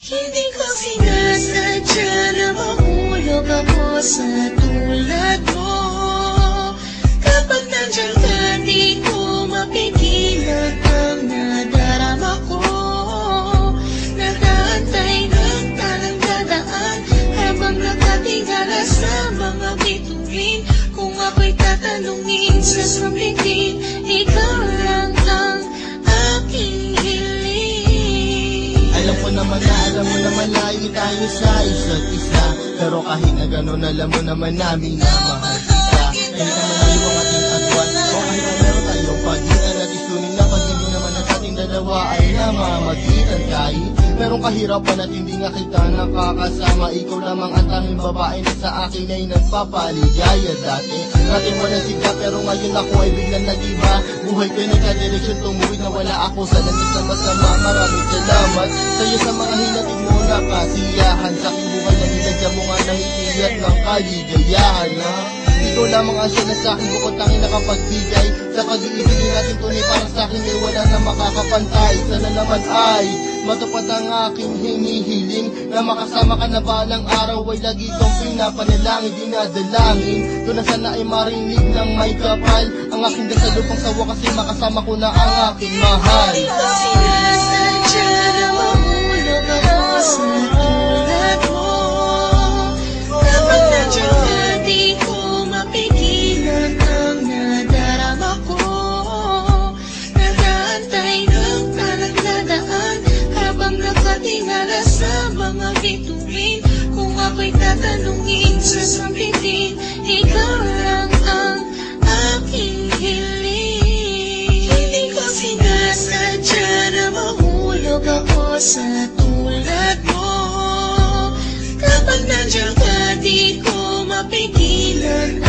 Hindi ko sinasadya na mahulog ako sa tulad mo. Kapag nandiyan ka, di ko mapigilan ang nadarama ko. Nag-aantay ng talang dadaan habang nakatingala sa mga bituin. Kung ako'y tatanungin sa sambitin, ikaw lang ang aking hiling. Alam mo naman layo tayo sa isa't isa, pero kahit na gano'n alam mo naman namin na mahal kita. Kahit naman tayo ang ating agwan, o kahit na meron tayong pagitan, at isunin na pag hindi naman ang ating dalawa ay namamagitan. Kahit merong kahirapan at hindi nga kita nakakasama, ikaw lamang ang tanging babae na sa akin ay nagpapaligaya. Dati natin walang siga, pero ngayon ako ay biglang nag-iba. Buhay ko'y nagka-direksyon, tumuwid na wala ako sa landas na masama. Maraming salamat sa'yo sa mga hinatid mo na kasiyahan. Sa aking buhay na nilagyan mo nga ng itiyat ng kaligayahan, ha? Ikaw lamang ang siya na sa'kin, bukod tanging nakapagbigay. Sa pag-iibigin natin tunay para sa'kin ay wala na makakapantay. Sana naman ay matupad ang aking hinihiling, na makasama ka na balang araw ay lagi kong pinapanalangin, dinadalangin ko na sana ay marinig ng may kapal ang aking dasal upang sa wakas ay makasama ko na ang aking mahal. Hindi ko sinasadya na mahulog ako sa tulad mo. Kapag nandiyan ka, di ko mapigilan ang nadarama ko. Nag-aantay ng talang dadaan habang nakatingala sa mga bituin. Kung ako'y tatanungin sa sambitin, ikaw lang ang aking hiling. Hindi ko sinasadya na mahulog ako sa tulad mo. Kapag nandiyan ka, di ko mapigilan